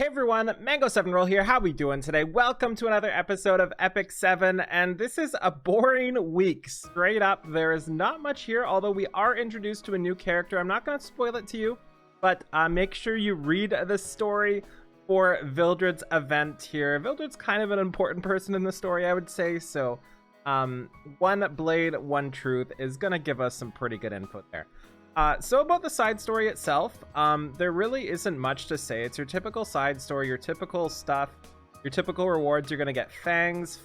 Hey everyone, Mango7Roll here. How we doing today? Welcome to another episode of Epic 7, and this is a boring week. Straight up, there is not much here, although we are introduced to a new character. I'm not going to spoil it to you, but make sure you read the story for Vildred's event here. Vildred's kind of an important person in the story, I would say, so one blade, one truth is going to give us some pretty good input there. So about the side story itself, there really isn't much to say. It's your typical side story, your typical stuff, your typical rewards. You're gonna get fangs,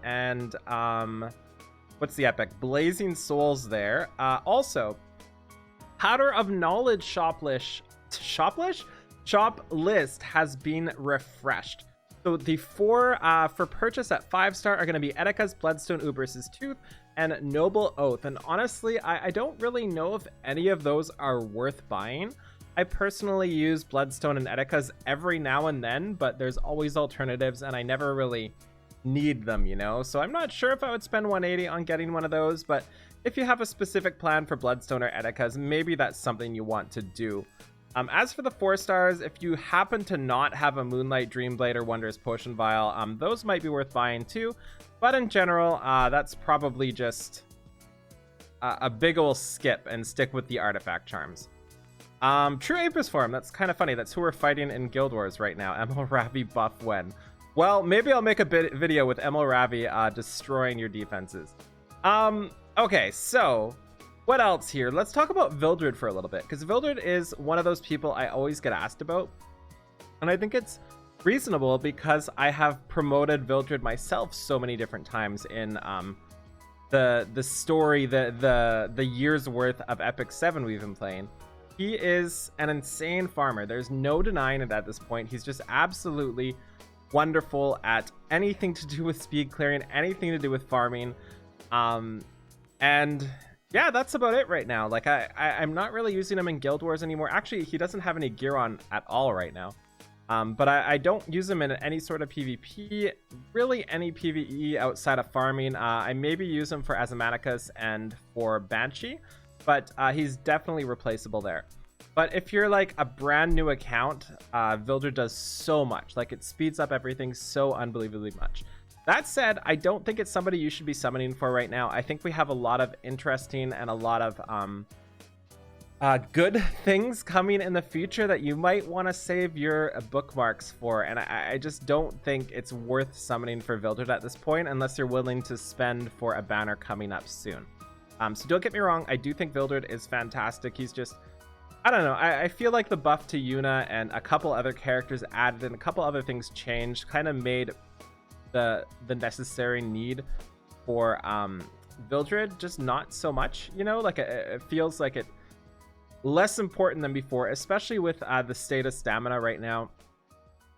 and what's the epic? Blazing souls there. Also, powder of knowledge shop list has been refreshed. So the four for purchase at 5-star are going to be Etika's Bloodstone Ubris's Tooth and Noble Oath. And honestly, I don't really know if any of those are worth buying. I personally use Bloodstone and Etika's every now and then, but there's always alternatives and I never really need them, you know? So I'm not sure if I would spend 180 on getting one of those, but if you have a specific plan for Bloodstone or Etika's, maybe that's something you want to do. As for the 4-stars, if you happen to not have a Moonlight Dreamblade or Wondrous Potion Vial, those might be worth buying too. But in general, that's probably just a big ol' skip and stick with the artifact charms. True Apis form, that's kind of funny. That's who we're fighting in Guild Wars right now. Emil Ravi buff when. Well, maybe I'll make a video with Emil Ravi destroying your defenses. Okay, so what else here? Let's talk about Vildred for a little bit, because Vildred is one of those people I always get asked about. And I think it's reasonable because I have promoted Vildred myself so many different times in the story, the year's worth of Epic 7 we've been playing. He is an insane farmer. There's no denying it at this point. He's just absolutely wonderful at anything to do with speed clearing, anything to do with farming. And yeah, that's about it right now. Like I'm not really using him in Guild Wars anymore. Actually, he doesn't have any gear on at all right now. But I don't use him in any sort of PvP, really any PvE outside of farming. I maybe use him for Asymmaticus and for Banshee, but he's definitely replaceable there. But if you're like a brand new account, Vildred does so much. Like it speeds up everything so unbelievably much. That said, I don't think it's somebody you should be summoning for right now. I think we have a lot of interesting and a lot of good things coming in the future that you might want to save your bookmarks for. And I just don't think it's worth summoning for Vildred at this point unless you're willing to spend for a banner coming up soon. So don't get me wrong, I do think Vildred is fantastic. He's just, I don't know, I feel like the buff to Yuna and a couple other characters added and a couple other things changed kind of made the necessary need for Vildred just not so much, you know? Like it feels like it less important than before, especially with the state of stamina right now.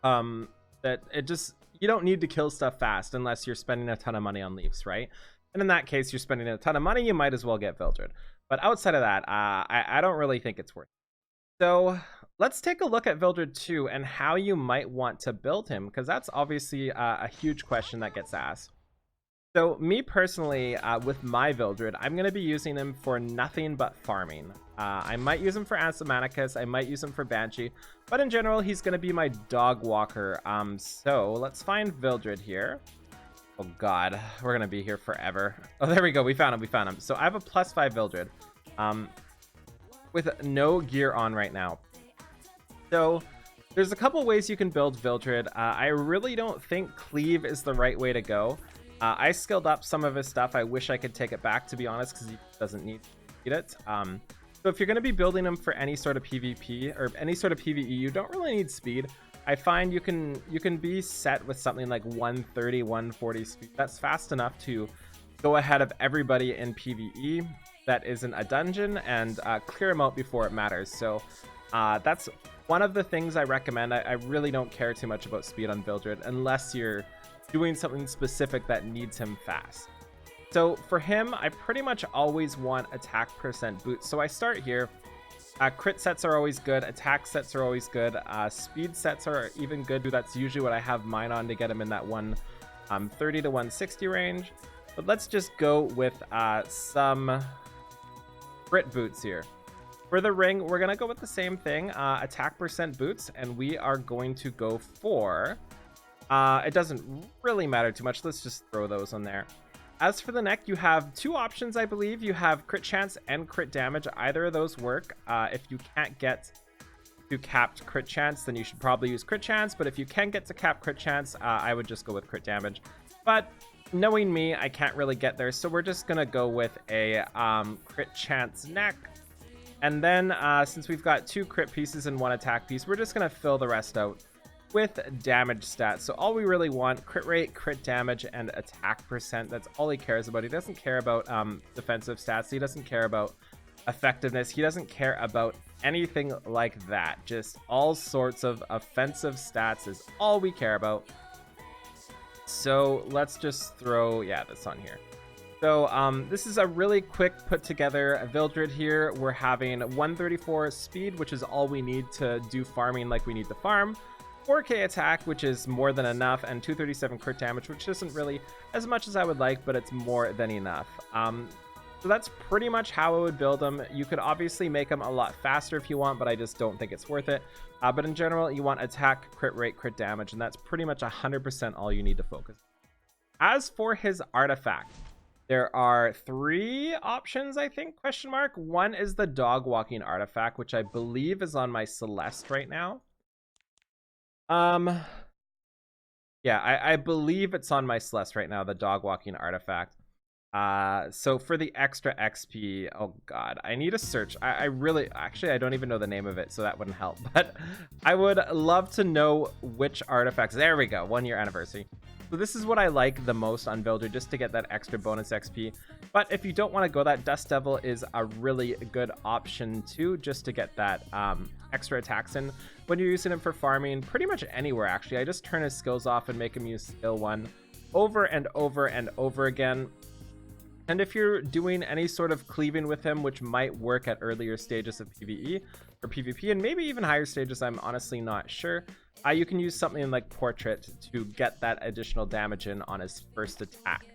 That it just, you don't need to kill stuff fast unless you're spending a ton of money on leaves, right? And in that case, you're spending a ton of money, you might as well get Vildred. But outside of that, I don't really think it's worth it. So let's take a look at Vildred 2 and how you might want to build him, because that's obviously a huge question that gets asked. So me personally, with my Vildred, I'm going to be using him for nothing but farming. I might use him for Asymmaticus, I might use him for Banshee, but in general, he's going to be my dog walker. So let's find Vildred here. Oh god, we're going to be here forever. Oh, there we go, we found him. So I have a +5 Vildred with no gear on right now. So there's a couple ways you can build Vildred. I really don't think cleave is the right way to go. I skilled up some of his stuff. I wish I could take it back, to be honest, because he doesn't need it. So if you're going to be building him for any sort of PvP or any sort of PvE, you don't really need speed. I find you can be set with something like 130, 140 speed. That's fast enough to go ahead of everybody in PvE that isn't a dungeon and clear them out before it matters. So that's one of the things I recommend. I really don't care too much about speed on Vildred unless you're doing something specific that needs him fast. So for him, I pretty much always want attack percent boost. So I start here. Crit sets are always good. Attack sets are always good. Speed sets are even good. That's usually what I have mine on to get him in that 130 to 160 range. But let's just go with some crit boots here. For the ring, we're going to go with the same thing, attack percent boots, and we are going to go for... it doesn't really matter too much. Let's just throw those on there. As for the neck, you have two options, I believe. You have crit chance and crit damage. Either of those work. If you can't get to capped crit chance, then you should probably use crit chance. But if you can get to capped crit chance, I would just go with crit damage. But knowing me, I can't really get there. So we're just going to go with a crit chance neck. And then since we've got 2 crit pieces and 1 attack piece, we're just going to fill the rest out with damage stats. So all we really want, crit rate, crit damage, and attack percent. That's all he cares about. He doesn't care about defensive stats. He doesn't care about effectiveness. He doesn't care about anything like that. Just all sorts of offensive stats is all we care about. So let's just throw, yeah, this on here. So this is a really quick put together Vildred here. We're having 134 speed, which is all we need to do farming like we need to farm. 4k attack, which is more than enough, and 237 crit damage, which isn't really as much as I would like, but it's more than enough. So that's pretty much how I would build them. You could obviously make them a lot faster if you want, but I just don't think it's worth it. But in general, you want attack, crit rate, crit damage, and that's pretty much 100% all you need to focus. As for his artifact, there are 3 options, I think, question mark. One is the dog walking artifact, which I believe is on my Celeste right now. Yeah, I believe it's on my Celeste right now, the dog walking artifact. So for the extra XP, oh god, I need a search. I really, actually, I don't even know the name of it, so that wouldn't help. But I would love to know which artifacts. There we go, 1 year anniversary. So this is what I like the most on Vildred, just to get that extra bonus XP. But if you don't want to go that, Dust Devil is a really good option too, just to get that extra attacks in when you're using him for farming pretty much anywhere. Actually, I just turn his skills off and make him use skill 1 over and over and over again. And if you're doing any sort of cleaving with him, which might work at earlier stages of PvE or PvP, and maybe even higher stages, I'm honestly not sure, you can use something like Portrait to get that additional damage in on his first attack.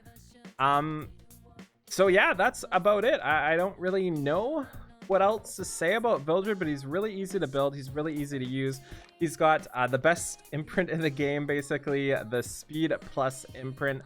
So yeah, that's about it. I don't really know what else to say about Vildred, but he's really easy to build. He's really easy to use. He's got the best imprint in the game, basically, the speed plus imprint.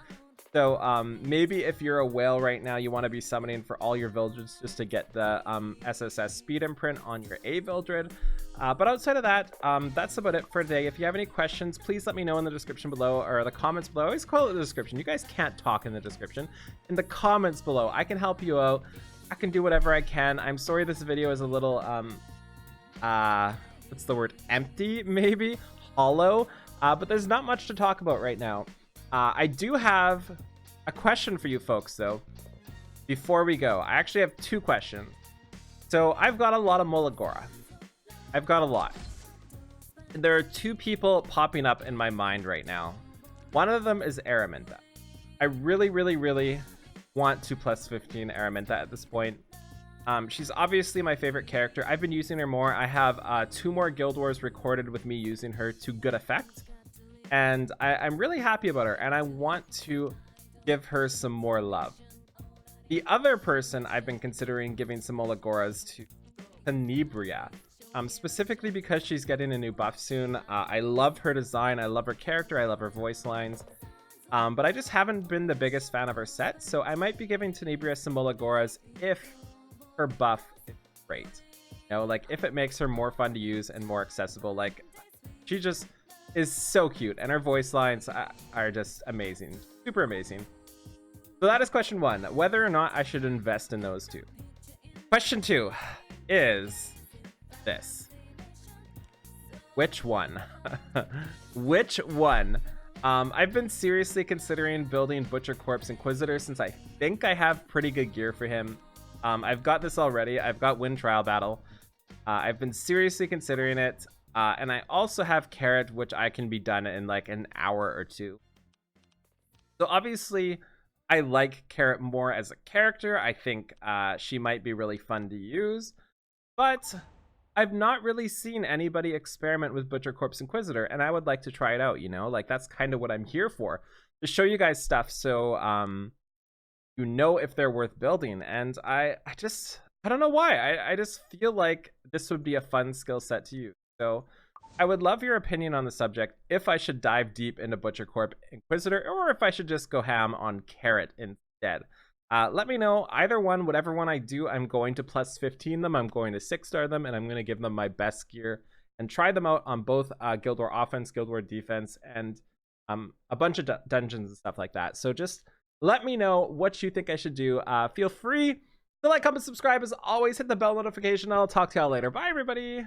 So maybe if you're a whale right now, you want to be summoning for all your Vildreds just to get the SSS speed imprint on your A Vildred. But outside of that, that's about it for today. If you have any questions, please let me know in the description below, or the comments below. I always call it the description. You guys can't talk in the description. In the comments below, I can help you out. I can do whatever I can. I'm sorry this video is a little, what's the word? Empty, maybe? Hollow. But there's not much to talk about right now. I do have a question for you folks, though, before we go. I actually have 2 questions. So I've got a lot of Molagora. I've got a lot. There are 2 people popping up in my mind right now. One of them is Araminta. I really, really, really want to plus 15 Araminta at this point. She's obviously my favorite character. I've been using her more. I have 2 more Guild Wars recorded with me using her to good effect. And I'm really happy about her, and I want to give her some more love. The other person I've been considering giving some Molagoras to, Tenebria, specifically because she's getting a new buff soon. I love her design, I love her character, I love her voice lines, but I just haven't been the biggest fan of her set, so I might be giving Tenebria some Molagoras if her buff is great. You know, like if it makes her more fun to use and more accessible. Like, she just is so cute, and her voice lines are just amazing, super amazing. So that is question 1, whether or not I should invest in those 2. Question 2 is this: which one? Which one? I've been seriously considering building Butcher Corpse Inquisitor, since I think I have pretty good gear for him. I've got this already. I've got Wind Trial Battle. I've been seriously considering it. And I also have Carrot, which I can be done in like an hour or 2. So obviously, I like Carrot more as a character. I think she might be really fun to use. But I've not really seen anybody experiment with Butcher Corpse Inquisitor, and I would like to try it out, you know? Like, that's kind of what I'm here for. To show you guys stuff so you know if they're worth building. And I I don't know why. I just feel like this would be a fun skill set to use. So I would love your opinion on the subject, if I should dive deep into Butcher Corp Inquisitor, or if I should just go ham on Carrot instead. Let me know. Either one, whatever one I do, I'm going to plus 15 them, I'm going to 6-star them, and I'm going to give them my best gear and try them out on both Guild War offense, Guild War defense, and a bunch of dungeons and stuff like that. So just let me know what you think I should do. Feel free to like, comment, subscribe. As always, hit the bell notification. I'll talk to y'all later. Bye, everybody.